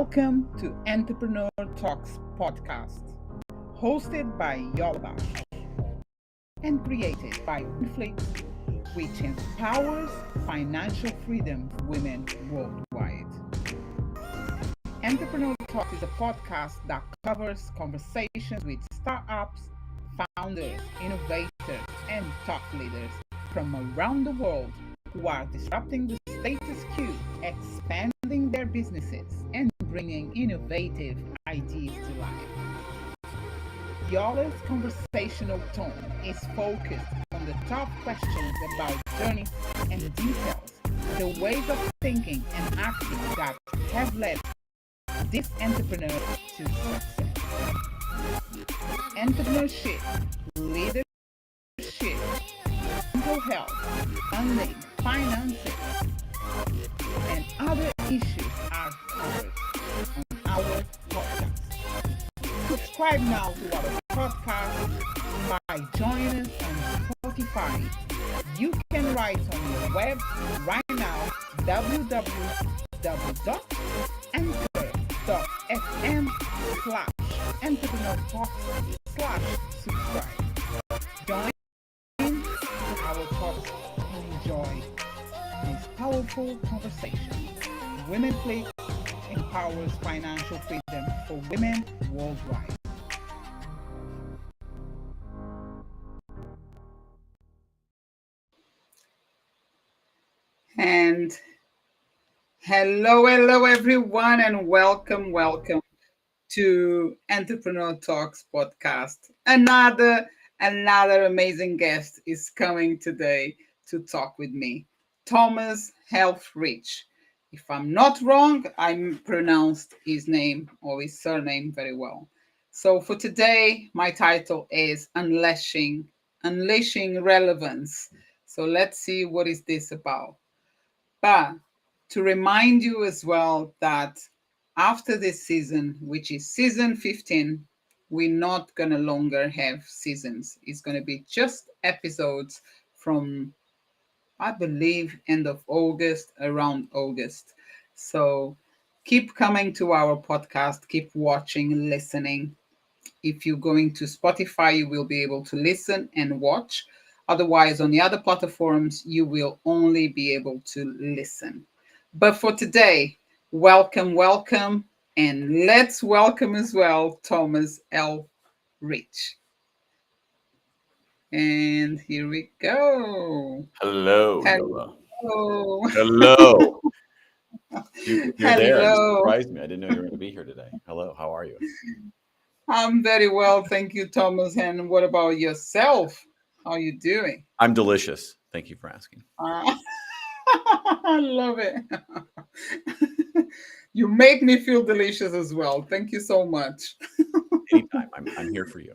Welcome to Entrepreneur Talks podcast, hosted by Yola Bastos and created by Flix, which empowers financial freedom for women worldwide. Entrepreneur Talks is a podcast that covers conversations with startups, founders, innovators, and top leaders from around the world who are disrupting the status quo, expanding their businesses, and bringing innovative ideas to life. Yola's conversational tone is focused on the top questions about journey and details, the ways of thinking and acting that have led this entrepreneur to success. Entrepreneurship, leadership, mental health, funding, finances, and other issues are covered on our podcast. Subscribe now to our podcast by joining us on Spotify. You can write on your web right now www.anchor.fm/entrepreneur talks/subscribe. Join our talks and enjoy these powerful conversations. Women Flix empowers financial freedom for women worldwide. And hello everyone, and welcome to Entrepreneur Talks podcast. Another amazing guest is coming today to talk with me, Thomas Helfrich. If I'm not wrong, I pronounced his name or his surname very well. So for today, my title is Unleashing Relevance. So let's see what is this about. But to remind you as well that after this season, which is season 15, we're not going to longer have seasons. It's going to be just episodes from, I believe, end of August, around August. So keep coming to our podcast, keep watching, listening. If you're going to Spotify, you will be able to listen and watch. Otherwise, on the other platforms, you will only be able to listen. But for today, welcome, and let's welcome as well Thomas Helfrich. And here we go. Hello. Hello. You're there. You surprised me. I didn't know you were going to be here today. Hello. How are you? I'm very well. Thank you, Thomas. And what about yourself? How are you doing? I'm delicious. Thank you for asking. I love it. You make me feel delicious as well. Thank you so much. Anytime. I'm here for you.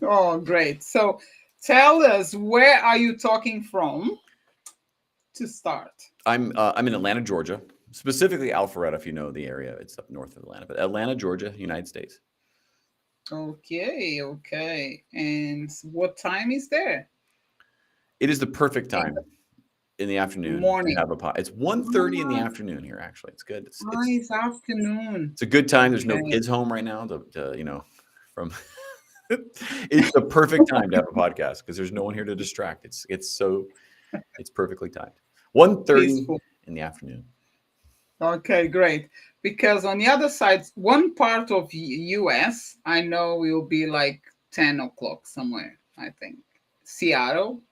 Oh, great. So tell us, where are you talking from to start? I'm in Atlanta, Georgia, specifically Alpharetta, if you know the area. It's up north of Atlanta, but Atlanta, Georgia, United States. Okay. And what time is there? It is the perfect time in the afternoon Morning. to have a pot. It's 1:30 in the afternoon here, actually. It's good. Nice afternoon. It's a good time. There's no kids home right now from it's the perfect time to have a podcast because there's no one here to distract. It's perfectly timed. 1:30 in the afternoon. Okay, great. Because on the other side, one part of US, I know will be like 10 o'clock somewhere, I think. Seattle.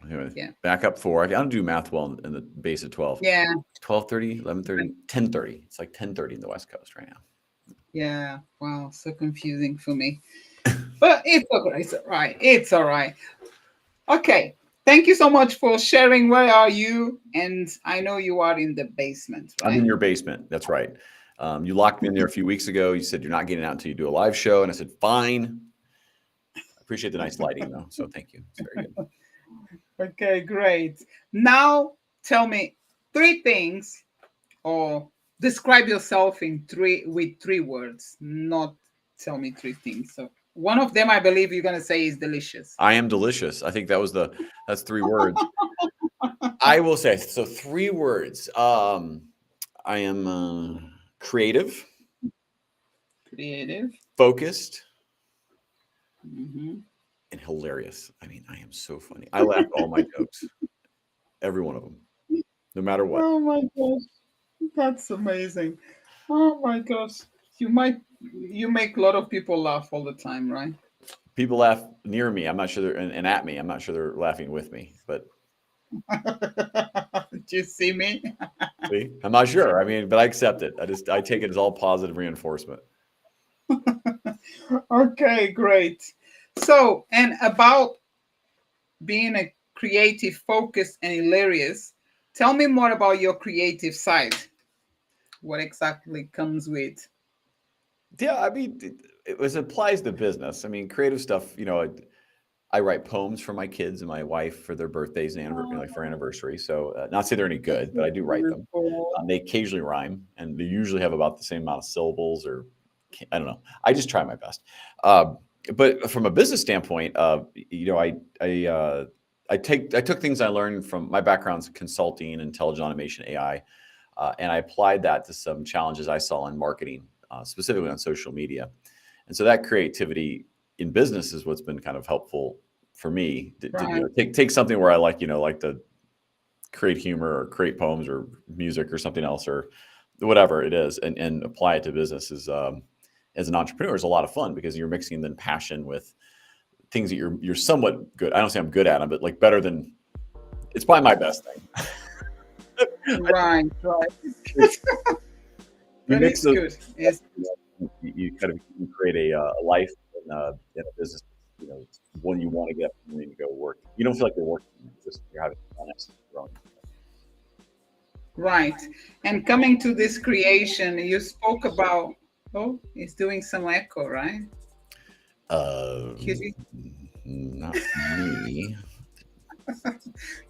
Anyway, yeah. Back up 4. I don't do math well in the base of 12. Yeah. 12:30, 11:30, 10:30. It's like 10:30 in the West Coast right now. Yeah. Wow. So confusing for me. But it's okay. It's all right. Okay. Thank you so much for sharing. Where are you? And I know you are in the basement, right? I'm in your basement. That's right. You locked me in there a few weeks ago. You said you're not getting out until you do a live show. And I said, fine. I appreciate the nice lighting, though. So thank you. It's very good. Okay, great. Now tell me 3 things, or describe yourself with 3 words, not tell me 3 things. So one of them, I believe you're going to say, is delicious. I am delicious. I think that's 3 words. I will say, so 3 words. I am creative, Creative. focused, Hmm. and hilarious. I mean, I am so funny. I laugh at all my jokes, every one of them, no matter what. Oh my gosh, that's amazing. Oh my gosh, you make a lot of people laugh all the time, right? People laugh near me. I'm not sure they're and at me. I'm not sure they're laughing with me, but Do you see me? see, I'm not sure. I mean, but I accept it. I take it as all positive reinforcement. Okay, great. So, and about being a creative, focused, and hilarious, tell me more about your creative side. What exactly comes with? Yeah, I mean, it applies to business. I mean, creative stuff. I write poems for my kids and my wife for their birthdays and like for Oh, anniversary. So, not to say they're any that's good, but so I do write them. wonderful. They occasionally rhyme, and they usually have about the same amount of syllables, or I don't know. I just try my best. Um, but from a business standpoint, I took things I learned from my background's consulting, intelligent automation, AI, and I applied that to some challenges I saw in marketing, specifically on social media. And so that creativity in business is what's been kind of helpful for me Right. take something where I like to create humor or create poems or music or something else or whatever it is, and apply it to business is as an entrepreneur is a lot of fun because you're mixing then passion with things that you're somewhat good. I don't say I'm good at them, but like better than it's probably my best thing. Right, right. You But mix it's those, good. It's you kind of you create a life in a business, one you want to get up and to go work. You don't feel like you're working, just you're having fun and growing. right. And coming to this creation, you spoke about, oh, it's doing some echo, right? Could Um, you, Not me.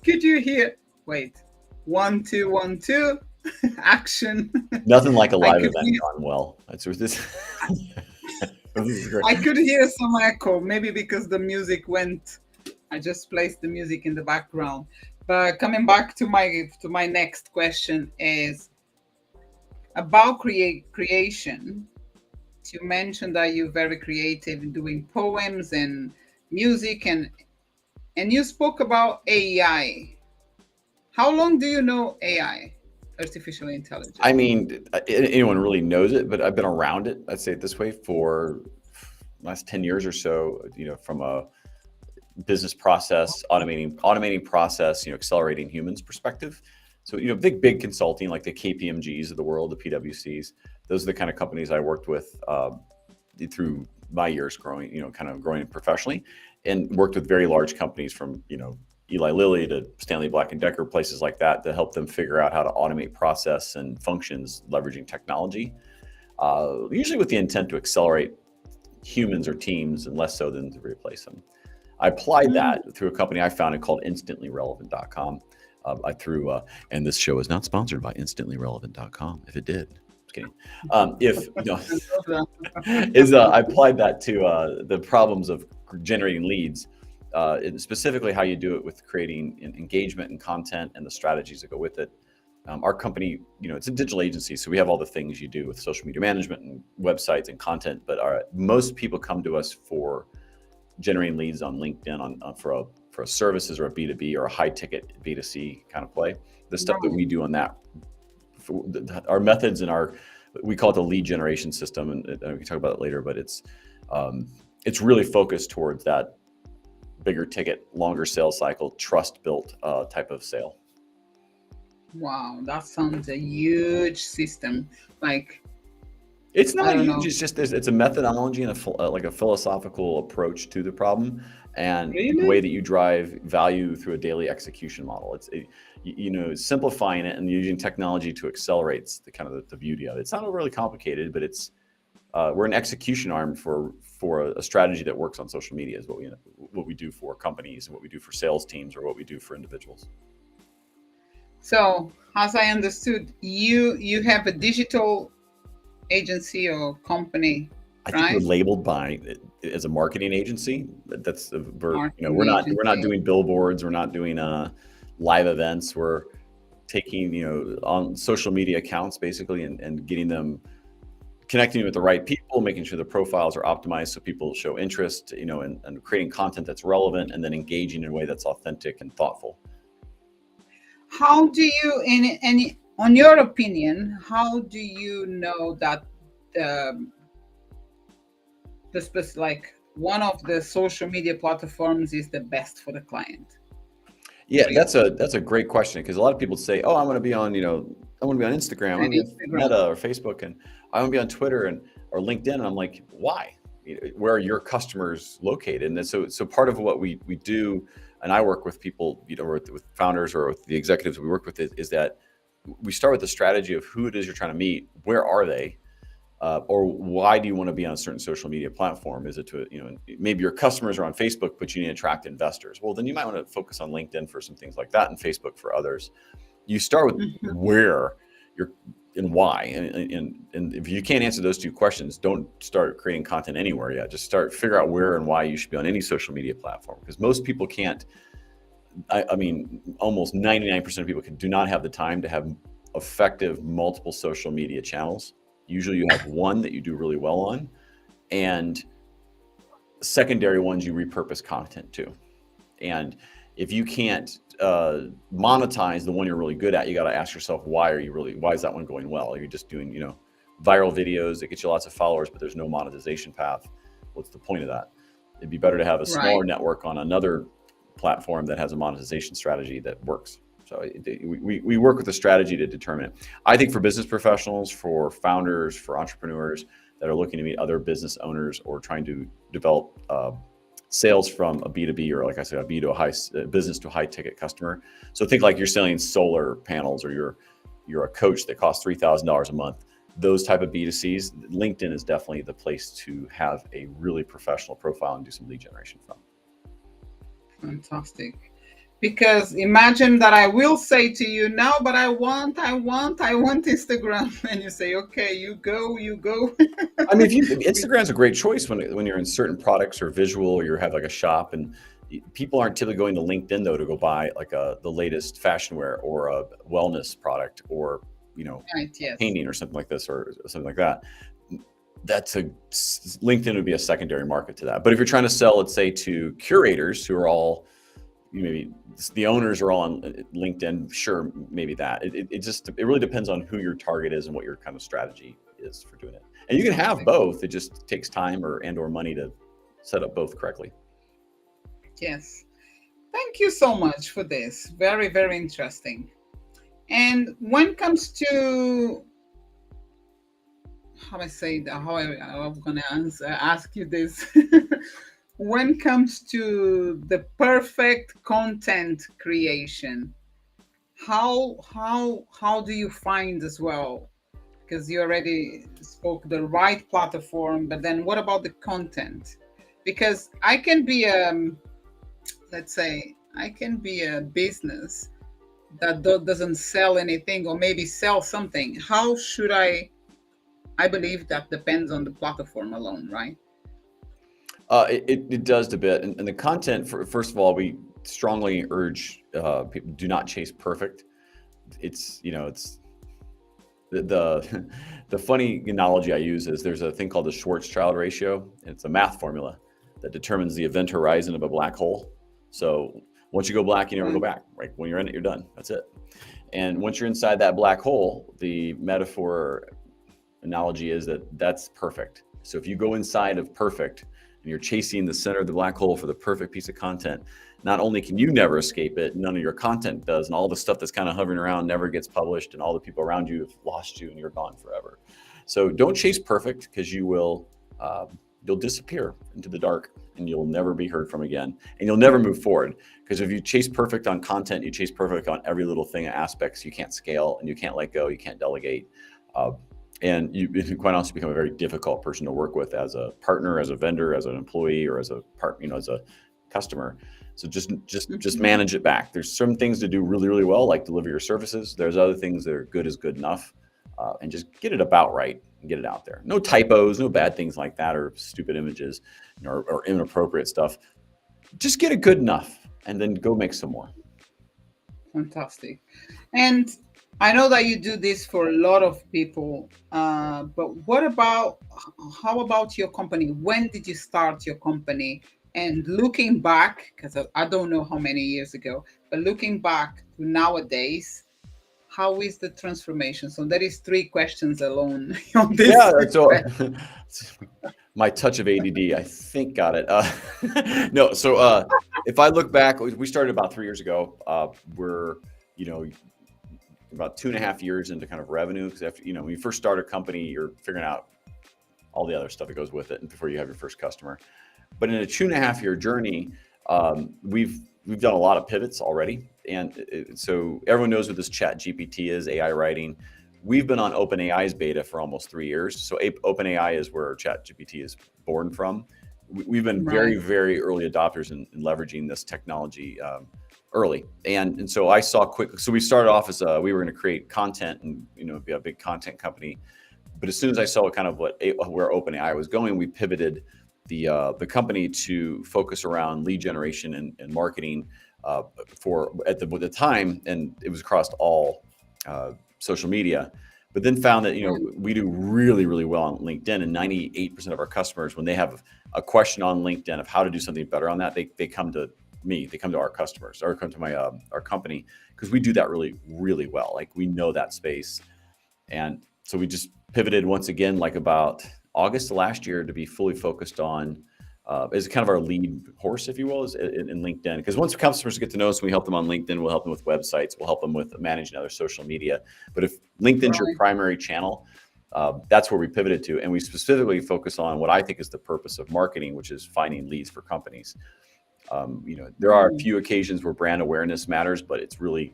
could you hear? Wait, 1 2 1 2, action. Nothing like a I live could event hear, gone well. That's what this. This is great. I could hear some echo, maybe because the music went. I just placed the music in the background. But coming back to my next question is about creation. You mentioned that you're very creative in doing poems and music, and you spoke about AI. How long do you know AI, artificial I intelligence? mean, anyone really knows it, but I've been around it. I'd say it this way for last 10 years or so. From a business process, automating process, accelerating humans perspective. So, big consulting like the KPMGs of the world, the PwCs. Those are the kind of companies I worked with through my years growing, kind of growing professionally, and worked with very large companies from, Eli Lilly to Stanley Black and Decker, places like that, to help them figure out how to automate process and functions leveraging technology, usually with the intent to accelerate humans or teams and less so than to replace them. I applied Mm. that through a company I founded called InstantlyRelevant.com. And this show is not sponsored by InstantlyRelevant.com. If it did, just kidding. If I love is I applied that to the problems of generating leads, and specifically how you do it with creating engagement and content and the strategies that go with it. Our company, it's a digital agency, so we have all the things you do with social media management and websites and content. But most people come to us for generating leads on LinkedIn for a services or a B2B or a high ticket B2C kind of play. The stuff that that. we do on that, our methods and we call it the lead generation system, and we can talk about it later. But it's really focused towards that bigger ticket, longer sales cycle, trust built type of sale. Wow, that sounds a huge system. Like, It's I not don't huge. know. It's just it's a methodology and like a philosophical approach to the problem, and the way Really? that you drive value through a daily execution model. Simplifying it and using technology to accelerate the kind of the beauty of it. It's not overly complicated, but we're an execution arm for a strategy that works on social media. Is what we do for companies and what we do for sales teams or what we do for individuals. So, as I understood, you have a digital agency or company, I think we're right? labeled by as a marketing agency. We're Marketing we're not agency. doing billboards. We're not doing live events. We're taking, on social media accounts basically and getting them, connecting with the right people, making sure the profiles are optimized so people show interest, and creating content that's relevant, and then engaging in a way that's authentic and thoughtful. How do you, in any, on your opinion, how do you know that like one of the social media platforms is the best for the client? Yeah, that's a great question, because a lot of people say, "Oh, I'm going to be on, I want to be on Instagram, I'm going to be on Meta or Facebook, and I want to be on Twitter or LinkedIn." And I'm like, "Why? Where are your customers located?" And so part of what we do, and I work with people, with founders or with the executives we work with, is that we start with the strategy of who it is you're trying to meet, where are they, or why do you want to be on a certain social media platform? Is it to, maybe your customers are on Facebook, but you need to attract investors. Well, then you might want to focus on LinkedIn for some things like that, and Facebook for others. You start with where you're and why. And if you can't answer those two questions, don't start creating content anywhere yet. Just figure out where and why you should be on any social media platform, because most people can't. I mean, almost 99% of people do not have the time to have effective multiple social media channels. Usually you have one that you do really well on, and secondary ones you repurpose content to. And if you can't monetize the one you're really good at, you got to ask yourself, why is that one going well? Are you just doing, viral videos that get you lots of followers, but there's no monetization path? What's the point of that? It'd be better to have a smaller network on another platform that has a monetization strategy that works. So we work with a strategy to determine it. I think for business professionals, for founders, for entrepreneurs that are looking to meet other business owners or trying to develop sales from a B2B, or like I said, a B to a high business to a high ticket customer. So think like you're selling solar panels, or you're a coach that costs $3,000 a month. Those type of B2Cs, LinkedIn is definitely the place to have a really professional profile and do some lead generation from. Fantastic. Because imagine that I will say to you now, but I want Instagram, and you say, okay, you go. I mean, Instagram's a great choice when you're in certain products or visual, or you have like a shop, and people aren't typically going to LinkedIn though to go buy like the latest fashion wear or a wellness product, or painting or something like this or something like that. LinkedIn would be a secondary market to that. But if you're trying to sell, let's say, to curators who are all, maybe the owners are all on LinkedIn, sure, maybe that. It really depends on who your target is and what your kind of strategy is for doing it. And you can have both. It just takes time or money to set up both correctly. Yes. Thank you so much for this. Very, very interesting. And when it comes to how I'm going to ask you this. When it comes to the perfect content creation, how do you find as well? Because you already spoke the right platform, but then what about the content? Because I can be let's say I can be a business that doesn't sell anything, or maybe sell something. How should I believe that depends on the platform alone, right? It does a bit. And the content, first of all, we strongly urge people, do not chase perfect. It's the funny analogy I use is there's a thing called the Schwarzschild ratio. It's a math formula that determines the event horizon of a black hole. So once you go black, you never go back, right? When you're in it, you're done. That's it. And once you're inside that black hole, the metaphor analogy is that's perfect. So if you go inside of perfect and you're chasing the center of the black hole for the perfect piece of content, not only can you never escape it, none of your content does, and all the stuff that's kind of hovering around never gets published, and all the people around you have lost you and you're gone forever. So don't chase perfect, because you'll disappear into the dark and you'll never be heard from again, and you'll never move forward. Because if you chase perfect on content, you chase perfect on every little thing and aspects, you can't scale and you can't let go, you can't delegate. And you quite honestly become a very difficult person to work with as a partner, as a vendor, as an employee, or as a as a customer. So just manage it back. There's some things to do really, really well, like deliver your services. There's other things that are good is good enough, and just get it about right and get it out there. No typos, no bad things like that, or stupid images, or inappropriate stuff. Just get it good enough, and then go make some more. Fantastic. And I know that you do this for a lot of people, but what about, how about your company? When did you start your company? And looking back, because I don't know how many years ago, but looking back to nowadays, how is the transformation? So that is three questions alone on Yeah, this so request. my touch of ADD, I think, got it. No, so if I look back, we started about 3 years ago. We're, you know, about 2.5 years into kind of revenue, because after, when you first start a company, you're figuring out all the other stuff that goes with it, and before you have your first customer. But in a 2.5 year journey, we've done a lot of pivots already, and so everyone knows what this Chat GPT is, AI writing. We've been on OpenAI's beta for almost 3 years. So OpenAI is where Chat GPT is born from. We've been very, Right, very early adopters in leveraging this technology early, and so I saw quick. So we started off as we were going to create content and be a big content company. But as soon as I saw kind of where OpenAI was going, we pivoted the company to focus around lead generation and marketing for at the time, and it was across all social media. But then found that right, we do really, really well on LinkedIn, and 98% of our customers, when they have a question on LinkedIn of how to do something better on that, they come to me, they come to our customers, or come to my our company, because we do that really, really well. Like, we know that space. And so we just pivoted once again, like about August of last year, to be fully focused on as kind of our lead horse, if you will, is in LinkedIn. Because once customers get to know us, we help them on LinkedIn. We'll help them with websites. We'll help them with managing other social media. But if LinkedIn's your right. primary channel, that's where we pivoted to. And we specifically focus on what I think is the purpose of marketing, which is finding leads for companies. There are a Mm, few occasions where brand awareness matters, but it's really,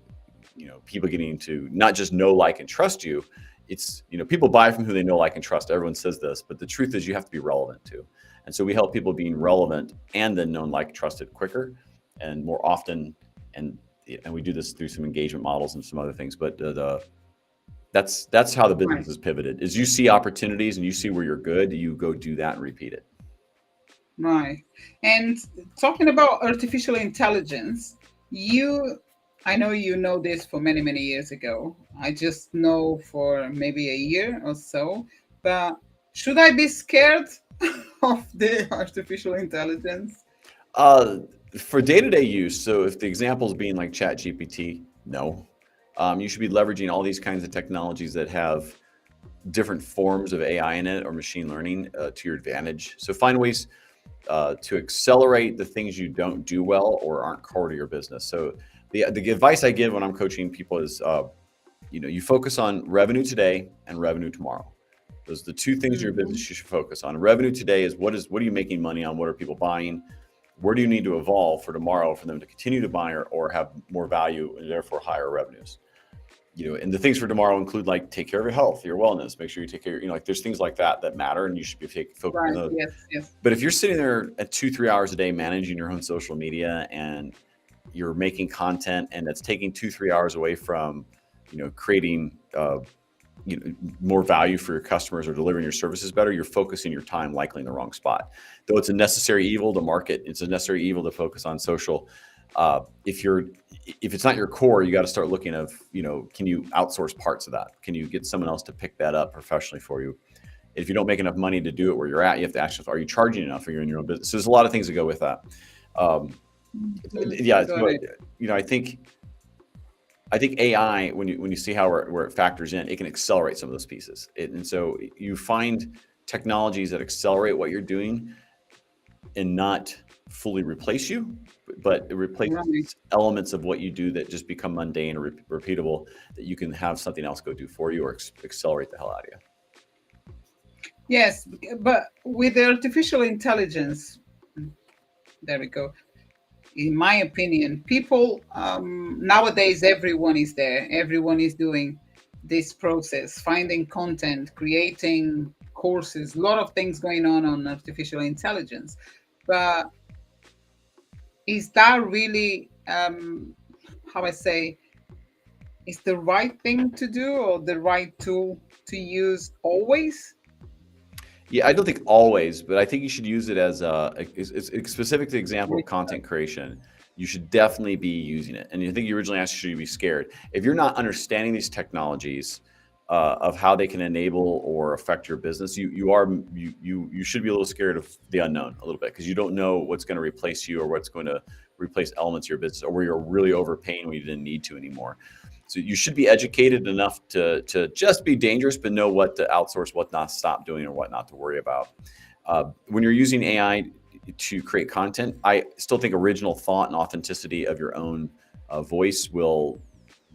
people getting to not just know, like, and trust you. It's, people buy from who they know, like, and trust. Everyone says this, but the truth is you have to be relevant too. And so we help people being relevant and then known, like, trusted quicker and more often. And and we do this through some engagement models and some other things. But that's how the right. business is pivoted. Is you see opportunities and you see where you're good, you go do that and repeat it. Right. And talking about artificial intelligence, you, I know you know this for many, many years ago. I just know for maybe a year or so. But should I be scared of the artificial intelligence? Uh, for day-to-day use, so if the example is being like Chat GPT, no. You should be leveraging all these kinds of technologies that have different forms of AI in it or machine learning to your advantage. So find ways to accelerate the things you don't do well or aren't core to your business. So the advice I give when I'm coaching people is, you focus on revenue today and revenue tomorrow. Those are the two things in your Hmm. business you should focus on. Revenue today is what are you making money on? What are people buying? Where do you need to evolve for tomorrow for them to continue to buy or have more value and therefore higher revenues? And the things for tomorrow include, like, take care of your health, your wellness, make sure you take care, like, there's things like that matter, and you should be focused on Right. those. Yes. Yes. But if you're sitting there at 2-3 hours a day managing your own social media, and you're making content, and that's taking 2-3 hours away from, creating, more value for your customers or delivering your services better, you're focusing your time likely in the wrong spot. Though it's a necessary evil to market, it's a necessary evil to focus on social. If it's not your core, you got to start looking of, can you outsource parts of that? Can you get someone else to pick that up professionally for you? If you don't make enough money to do it where you're at, you have to ask yourself, are you charging enough? Or you're in your own business? So there's a lot of things that go with that. Um, Hmm. yeah, Got so, it. I think AI, when you see how where it factors in, it can accelerate some of those pieces. And so you find technologies that accelerate what you're doing and not fully replace you, but it Right. replaces elements of what you do that just become mundane or repeatable, that you can have something else go do for you or accelerate the hell out of you. Yes. But with the artificial intelligence, there we go. In my opinion, people, nowadays, everyone is there. Everyone is doing this process, finding content, creating courses, a lot of things going on artificial intelligence. But is that really, how I say, is the right thing to do or the right tool to use always? Yeah, I don't think always, but I think you should use it as a specific example of With, content creation. you should definitely be using it. And I think you originally asked, should you be scared? If you're not understanding these technologies of how they can enable or affect your business, you should be a little scared of the unknown a little bit, because you don't know what's going to replace you or what's going to replace elements of your business, or where you're really overpaying when you didn't need to anymore. So you should be educated enough to just be dangerous, but know what to outsource, what not to stop doing, or what not to worry about. When you're using AI to create content, I still think original thought and authenticity of your own voice will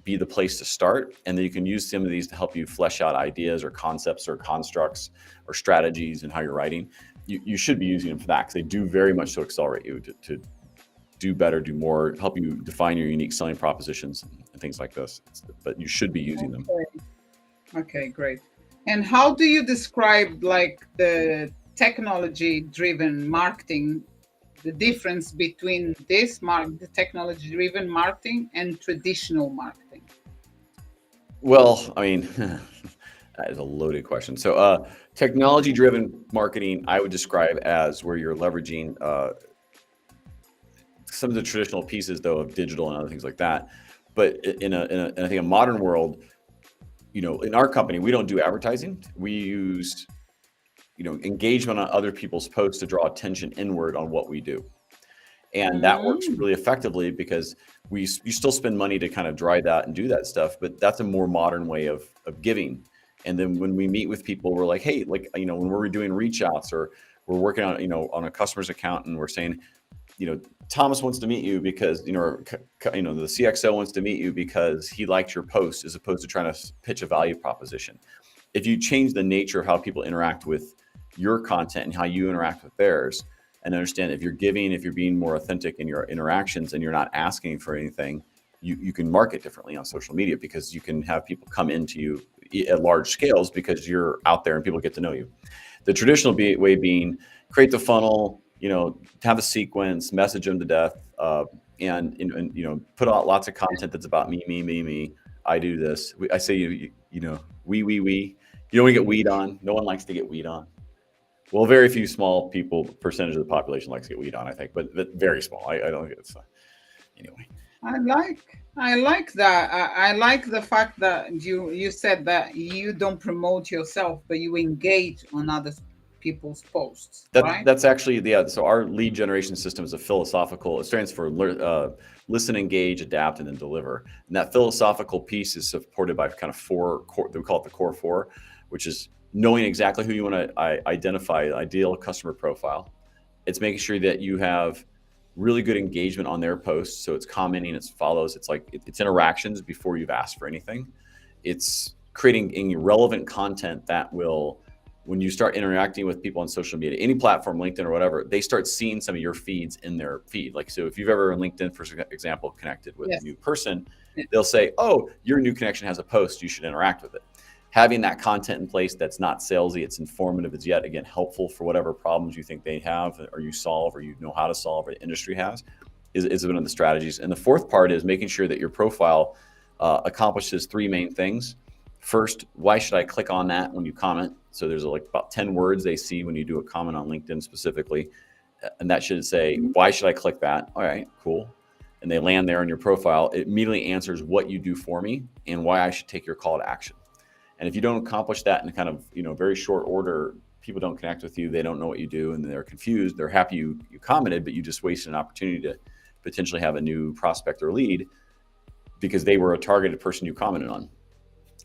be the place to start. And then you can use some of these to help you flesh out ideas or concepts or constructs or strategies in how you're writing. You should be using them for that, because they do very much to accelerate you to do better, do more, help you define your unique selling propositions and things like this. But you should be using them. Okay, great. And how do you describe like the technology-driven marketing, the difference between the technology-driven marketing and traditional marketing? Well, I mean, that is a loaded question. So, technology-driven marketing, I would describe as where you're leveraging some of the traditional pieces, though, of digital and other things like that. But in I think a modern world, in our company, we don't do advertising. We use, engagement on other people's posts to draw attention inward on what we do. And that works really effectively, because you still spend money to kind of drive that and do that stuff, but that's a more modern way of giving. And then when we meet with people, we're like, hey, like, when we're doing reach outs, or we're working on, on a customer's account, and we're saying, Thomas wants to meet you because, the CXO wants to meet you because he liked your post, as opposed to trying to pitch a value proposition. If you change the nature of how people interact with your content and how you interact with theirs, and understand if you're giving, if you're being more authentic in your interactions and you're not asking for anything, you can market differently on social media, because you can have people come into you at large scales because you're out there and people get to know you. The traditional way being create the funnel, have a sequence, message them to death, and put out lots of content that's about me. I do this. I say, we. You don't want to get weed on. No one likes to get weed on. Well, very few small percentage of the population likes to get weed on, I think, but very small. I don't think it's anyway. I like that. I like the fact that you said that you don't promote yourself, but you engage on other people's posts, right? That's actually, yeah. So our lead generation system is a philosophical. It stands for listen, engage, adapt, and then deliver. And that philosophical piece is supported by kind of four core. We call it the core four, which is knowing exactly who you want to identify, ideal customer profile. It's making sure that you have really good engagement on their posts. So it's commenting, it's follows, it's interactions before you've asked for anything. It's creating relevant content that will, when you start interacting with people on social media, any platform, LinkedIn or whatever, they start seeing some of your feeds in their feed. Like, so if you've ever on LinkedIn, for example, connected with a new person, they'll say, oh, your new connection has a post, you should interact with it. Having that content in place that's not salesy, it's informative, it's yet again helpful for whatever problems you think they have, or you solve, or you know how to solve, or the industry has, is one of the strategies. And the fourth part is making sure that your profile accomplishes three main things. First, why should I click on that when you comment? So there's like about 10 words they see when you do a comment on LinkedIn specifically. And that should say, why should I click that? All right, cool. And they land there in your profile. It immediately answers what you do for me and why I should take your call to action. And if you don't accomplish that in kind of, very short order, people don't connect with you. They don't know what you do, and they're confused. They're happy you commented, but you just wasted an opportunity to potentially have a new prospect or lead, because they were a targeted person you commented on.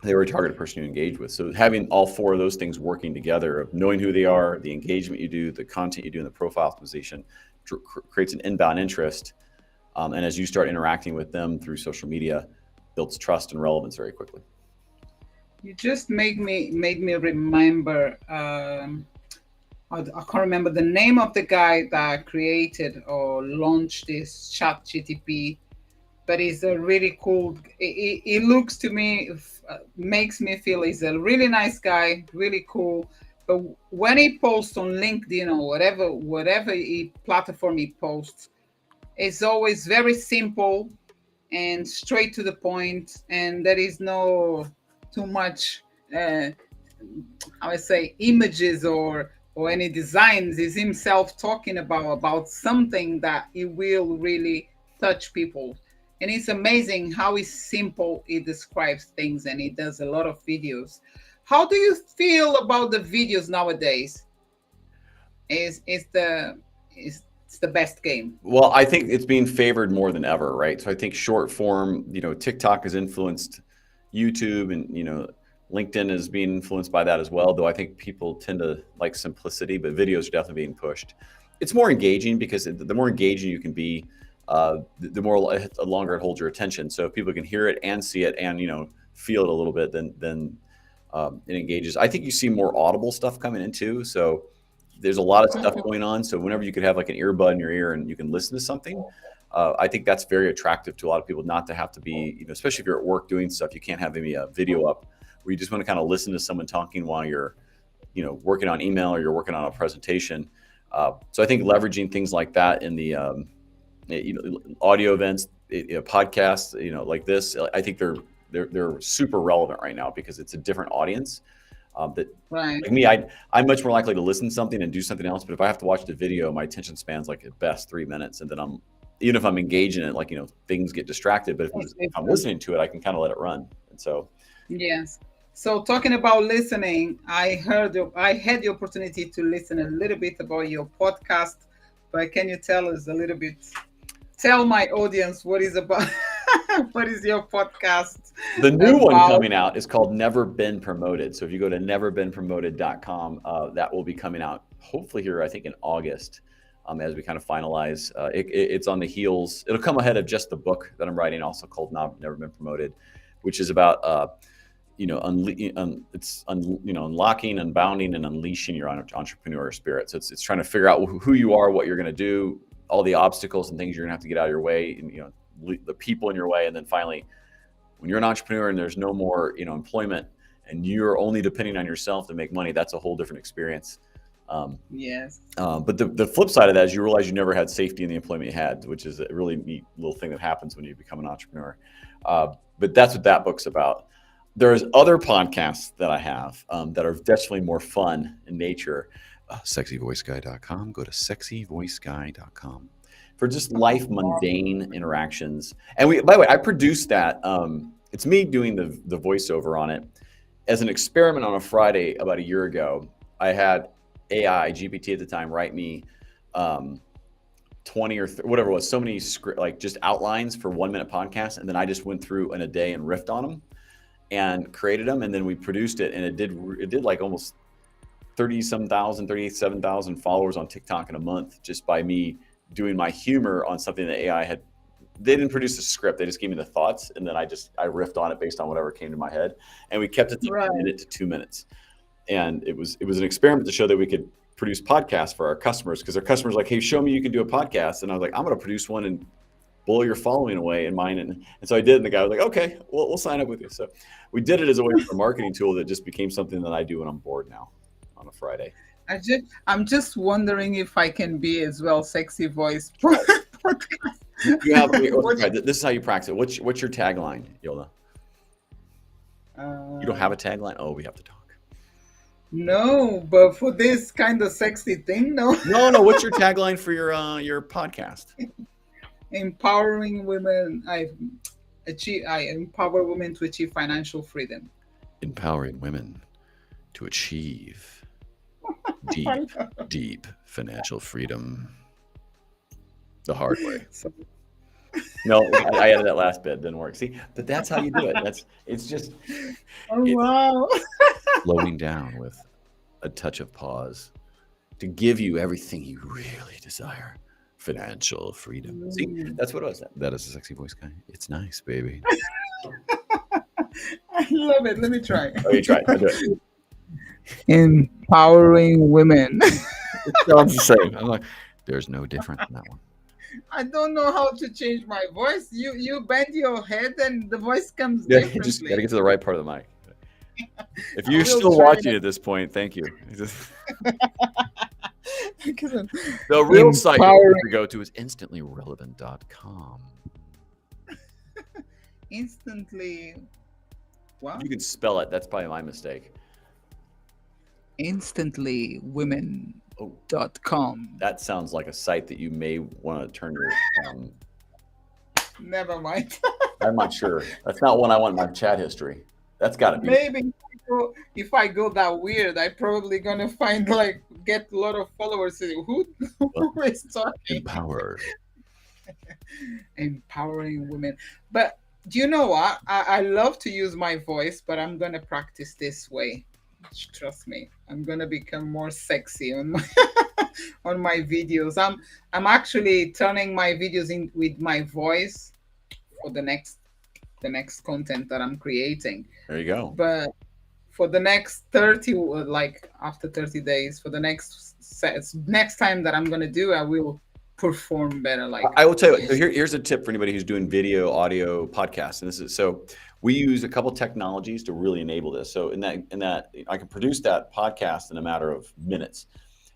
They were a targeted person you engaged with. So having all four of those things working together, of knowing who they are, the engagement you do, the content you do, and the profile optimization, creates an inbound interest. And as you start interacting with them through social media, builds trust and relevance very quickly. You just made me remember. I can't remember the name of the guy that created or launched this Chat GTP, but he's a really cool. He looks to me, makes me feel he's a really nice guy, really cool. But when he posts on LinkedIn or whatever platform he posts, it's always very simple and straight to the point, and there is no too much I would say images or any designs. Is himself talking about something that he will really touch people. And it's amazing how it's simple it describes things, and it does a lot of videos. How do you feel about the videos nowadays? Is it's the best game. Well, I think it's being favored more than ever, right? So I think short form, TikTok has influenced YouTube, and LinkedIn is being influenced by that as well. Though I think people tend to like simplicity, but videos are definitely being pushed. It's more engaging because the more engaging you can be, the more longer it holds your attention. So if people can hear it and see it and feel it a little bit, then it engages. I think you see more audible stuff coming in too. So there's a lot of stuff going on. So whenever you could have like an earbud in your ear and you can listen to something, I think that's very attractive to a lot of people, not to have to be, especially if you're at work doing stuff, you can't have maybe a video up where you just want to kind of listen to someone talking while you're, working on email or you're working on a presentation. So I think leveraging things like that in the, audio events, podcasts, like this, I think they're super relevant right now because it's a different audience. That Right. like me, I'm much more likely to listen to something and do something else. But if I have to watch the video, my attention span's like at best 3 minutes, and then even if I'm engaged in it, like things get distracted. But if I'm listening to it, I can kind of let it run. And so, Yes. So talking about listening, I had the opportunity to listen a little bit about your podcast, but can you tell us a little bit? Tell my audience what is about what is your podcast the new one about? coming out is called Never Been Promoted. So if you go to neverbeenpromoted.com, that will be coming out hopefully here, I think in August, as we kind of finalize. It's on the heels. It'll come ahead of just the book that I'm writing, also called Never Been Promoted, which is about unlocking, unbounding, and unleashing your entrepreneurial spirit. So it's trying to figure out who you are, what you're going to do, all the obstacles and things you're going to have to get out of your way, and the people in your way, and then finally, when you're an entrepreneur and there's no more employment, and you're only depending on yourself to make money, that's a whole different experience. Yes. But the flip side of that is you realize you never had safety in the employment you had, which is a really neat little thing that happens when you become an entrepreneur. But that's what that book's about. There's other podcasts that I have that are definitely more fun in nature. Sexyvoiceguy.com. Go to sexyvoiceguy.com for just life mundane interactions. And by the way, I produced that. It's me doing the voiceover on it as an experiment on a Friday about a year ago. I had AI, GPT at the time, write me 20 or whatever it was, so many like just outlines for 1 minute podcasts. And then I just went through in a day and riffed on them and created them. And then we produced it, and it did like almost 37,000 followers on TikTok in a month, just by me doing my humor on something that AI had. They didn't produce a script. They just gave me the thoughts. And then I riffed on it based on whatever came to my head. And we kept it to a minute to 2 minutes. And it was an experiment to show that we could produce podcasts for our customers, because our customers were like, hey, show me you can do a podcast. And I was like, I'm going to produce one and blow your following away in mine. And so I did. And the guy was like, okay, well, we'll sign up with you. So we did it as a way for a marketing tool that just became something that I do when I'm bored now on a Friday. I'm just wondering if I can be as well sexy voice podcast. You have, this is how you practice it. What's your tagline, Yola? You don't have a tagline? Oh, we have to talk. No, but for this kind of sexy thing, no. No. What's your tagline for your podcast? Empowering women. I empower women to achieve financial freedom. Empowering women to achieve deep financial freedom the hard way. No, I added that last bit. Didn't work. See, but that's how you do it. It's just wow. Slowing down with a touch of pause to give you everything you really desire. Financial freedom. See, that's what it was. That is a sexy voice guy. It's nice, baby. I love it. Let me try. Oh, you try. I'll do it. Empowering women. It sounds the same. I'm like, there's no different in that one. I don't know how to change my voice. You bend your head and the voice comes differently. You just got to get to the right part of the mic. If you're still watching at this point, thank you. The real site to go to is instantly-relevant.com. Instantly. What? You can spell it. That's probably my mistake. Instantlywomen.com. That sounds like a site that you may want to turn your Never mind. I'm not sure. That's not one I want in my chat history. That's got to be Maybe if I go that weird, I probably gonna find like get a lot of followers saying, who is talking? empowered. Empowering women. But do you know what? I love to use my voice, but I'm gonna practice this way. Trust me, I'm gonna become more sexy on my on my videos. I'm actually turning my videos in with my voice for the next content that I'm creating. There you go. But for the next 30, like after 30 days, for the next time that I'm gonna do, I will perform better. Like, I will tell you. So yes. here's a tip for anybody who's doing video, audio, podcasts, and this is so. We use a couple technologies to really enable this. So in that, I can produce that podcast in a matter of minutes.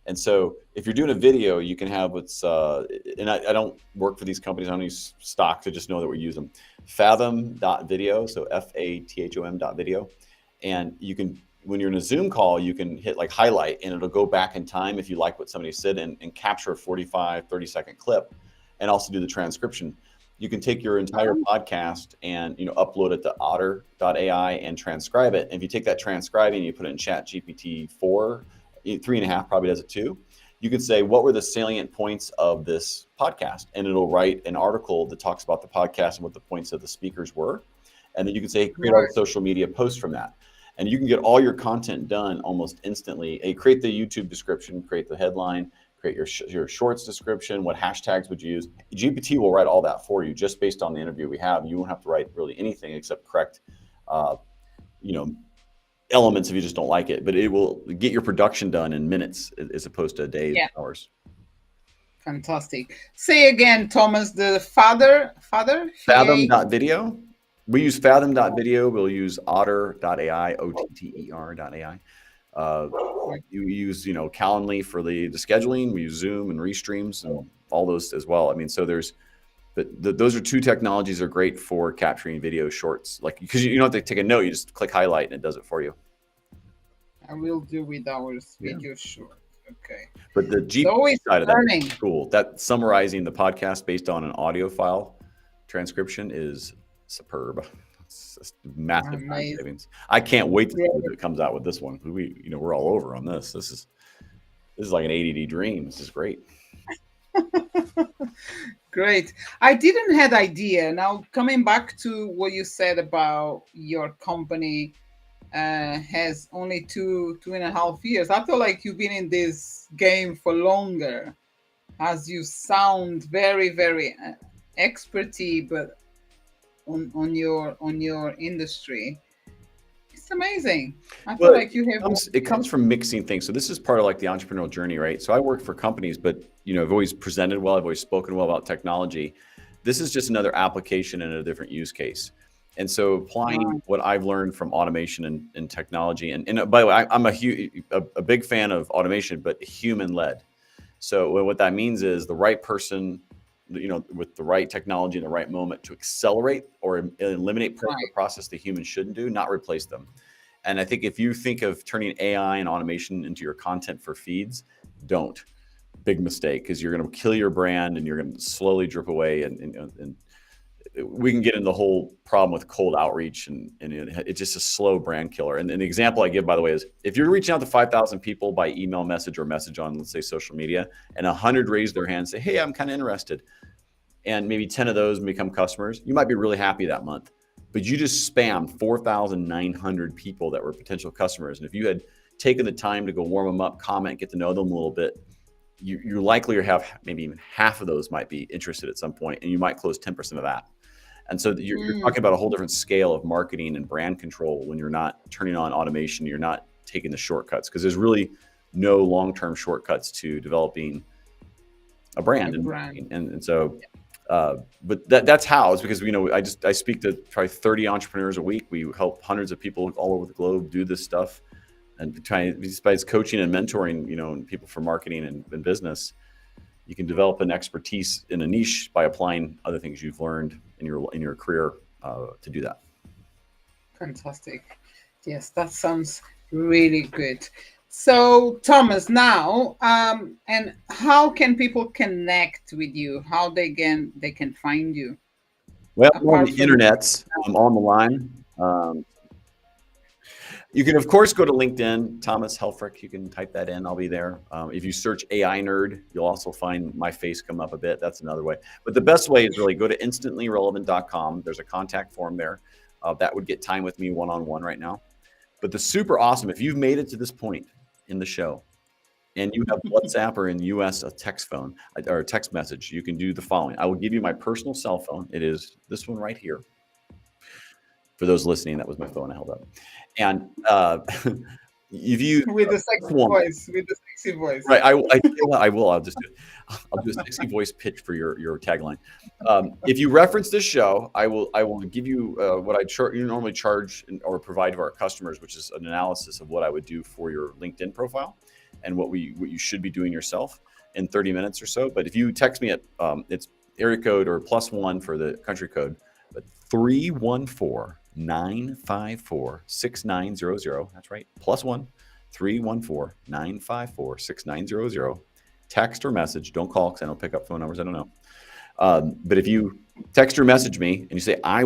And so if you're doing a video, you can have what's and I don't work for these companies. I don't use stocks. I just know that we use them. Fathom.video, so FATHOM.video, and you can when you're in a Zoom call, you can hit like highlight and it'll go back in time if you like what somebody said and capture a 45, 30-second clip and also do the transcription. You can take your entire podcast and upload it to otter.ai and transcribe it. And if you take that transcribing and you put it in Chat GPT 4, 3.5 probably does it too. You could say, what were the salient points of this podcast? And it'll write an article that talks about the podcast and what the points of the speakers were. And then you can say, create all the social media posts from that. And you can get all your content done almost instantly. Create the YouTube description, create the headline, create your shorts description, what hashtags would you use. GPT will write all that for you just based on the interview we have. You won't have to write really anything except correct, elements if you just don't like it. But it will get your production done in minutes as opposed to days, Yeah. hours. Fantastic. Say again, Thomas, the father, Fathom.video. We use Fathom.video. We'll use Otter.ai, OTTER.ai. You use, Calendly for the scheduling. We use Zoom and Restreams and all those as well. I mean, so those are two technologies that are great for capturing video shorts. Like, because you don't have to take a note, you just click highlight and it does it for you. I will do with our video short. Okay. But the GPT side of that is cool. That summarizing the podcast based on an audio file transcription is superb. It's massive time savings. I can't wait to see what it comes out with this one. We're all over on this. This is like an ADD dream. This is great. Great. I didn't have idea. Now coming back to what you said about your company has only 2.5 years. I feel like you've been in this game for longer, as you sound very, very expertise, but on your industry. It's amazing. I feel like you have. It comes from mixing things. So this is part of like the entrepreneurial journey, right? So I work for companies, but I've always presented well. I've always spoken well about technology. This is just another application and a different use case. And so applying what I've learned from automation and technology, and by the way, I'm a big fan of automation, but human led. So what that means is the right person, with the right technology in the right moment to accelerate or eliminate part of the process the humans shouldn't do, not replace them. And I think if you think of turning AI and automation into your content for feeds, don't. Big mistake, because you're going to kill your brand and you're going to slowly drip away. And we can get into the whole problem with cold outreach, and it's just a slow brand killer. And the example I give, by the way, is if you're reaching out to 5,000 people by email message or message on, let's say, social media, and 100 raise their hand and say, hey, I'm kind of interested, and maybe 10 of those become customers, you might be really happy that month. But you just spammed 4,900 people that were potential customers. And if you had taken the time to go warm them up, comment, get to know them a little bit, you're likely to have maybe even half of those might be interested at some point, and you might close 10% of that. And so you're talking about a whole different scale of marketing and brand control when you're not turning on automation, you're not taking the shortcuts, because there's really no long-term shortcuts to developing a brand. And so, but that's how. It's because I speak to probably 30 entrepreneurs a week. We help hundreds of people all over the globe do this stuff, and besides coaching and mentoring, people for marketing and business, you can develop an expertise in a niche by applying other things you've learned in your career to do that. Fantastic. Yes, that sounds really good. So, Thomas, now, and how can people connect with you? How they can find you? Well, I'm on apart the from internets. I'm on the line. You can, of course, go to LinkedIn, Thomas Helfrich. You can type that in. I'll be there. If you search AI nerd, you'll also find my face come up a bit. That's another way. But the best way is really go to instantly.relevant.com. There's a contact form there. That would get time with me one-on-one right now. But the super awesome, if you've made it to this point in the show and you have WhatsApp or in the US a text phone or a text message, you can do the following. I will give you my personal cell phone. It is this one right here. For those listening, that was my phone I held up. And if you with the sexy one, voice, with the sexy voice. right, I will. I'll just do it. I'll do a sexy voice pitch for your tagline. If you reference this show, I will give you what you normally charge or provide to our customers, which is an analysis of what I would do for your LinkedIn profile and what you should be doing yourself in 30 minutes or so. But if you text me at it's area code or +1 for the country code, but 314-954-6900. That's right. +1 314-954-6900. Text or message. Don't call because I don't pick up phone numbers. I don't know. But if you text or message me and you say, I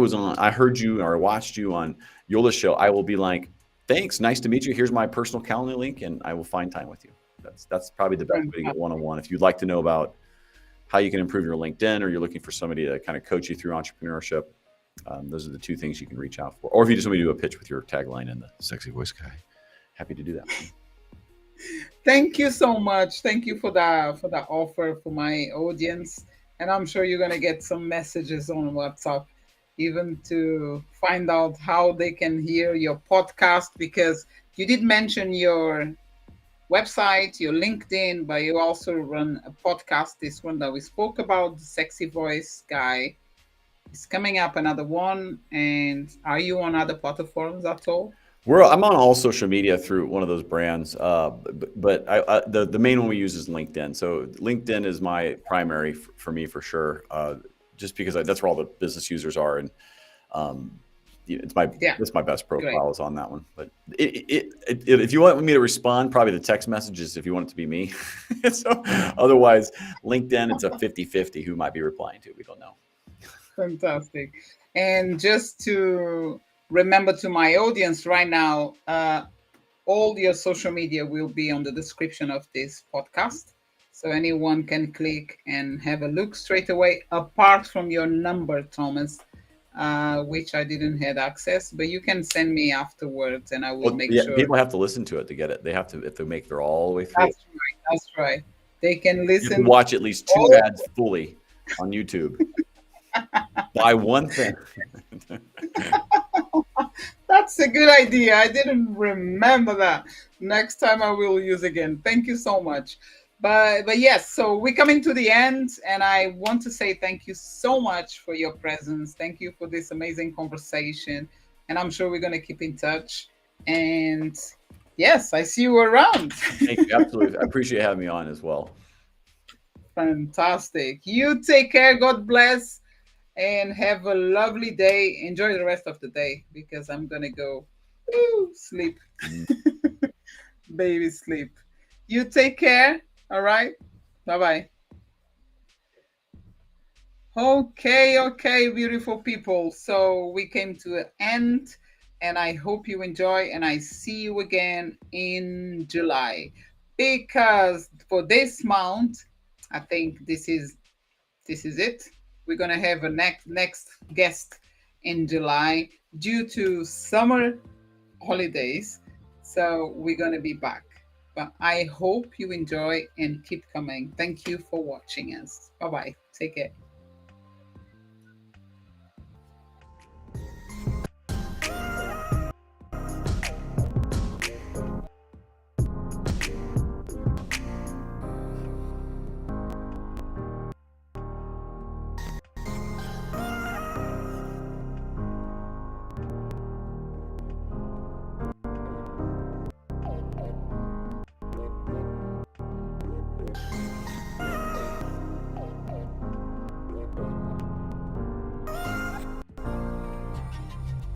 heard you or watched you on Yola's show, I will be like, thanks. Nice to meet you. Here's my personal calendar link and I will find time with you. That's probably the best way to get one-on-one. If you'd like to know about how you can improve your LinkedIn or you're looking for somebody to kind of coach you through entrepreneurship, those are the two things you can reach out for. Or if you just want me to do a pitch with your tagline and the sexy voice guy, happy to do that. Thank you so much. Thank you for that offer for my audience. And I'm sure you're gonna get some messages on WhatsApp, even to find out how they can hear your podcast, because you did mention your website, your LinkedIn, but you also run a podcast. This one that we spoke about, the sexy voice guy. It's coming up another one. And are you on other platforms at all? I'm on all social media through one of those brands, but the main one we use is LinkedIn. So LinkedIn is my primary for me for sure, just because that's where all the business users are, and it's my best profile is on that one. But if you want me to respond, probably the text messages if you want it to be me. So otherwise, LinkedIn, it's a 50-50 who might be replying to. We don't know. Fantastic. And just to remember to my audience right now, all your social media will be on the description of this podcast. So anyone can click and have a look straight away, apart from your number, Thomas, which I didn't have access, but you can send me afterwards and I will make sure. People have to listen to it to get it. They have to make their all the way through. That's right. They can listen. You can watch at least 2 ads fully on YouTube. Buy one thing. That's a good idea. I didn't remember that. Next time I will use again. Thank you so much. But yes, so we're coming to the end, and I want to say thank you so much for your presence. Thank you for this amazing conversation, and I'm sure we're going to keep in touch. And yes, I see you around. Thank you. Absolutely. I appreciate having me on as well. Fantastic. You take care. God bless. And have a lovely day. Enjoy the rest of the day because I'm going to go sleep. Baby, sleep. You take care. All right. Bye-bye. Okay, beautiful people. So we came to an end and I hope you enjoy and I see you again in July. Because for this month, I think this is it. We're gonna have a next guest in July due to summer holidays. So we're gonna be back. But I hope you enjoy and keep coming. Thank you for watching us. Bye bye. Take care.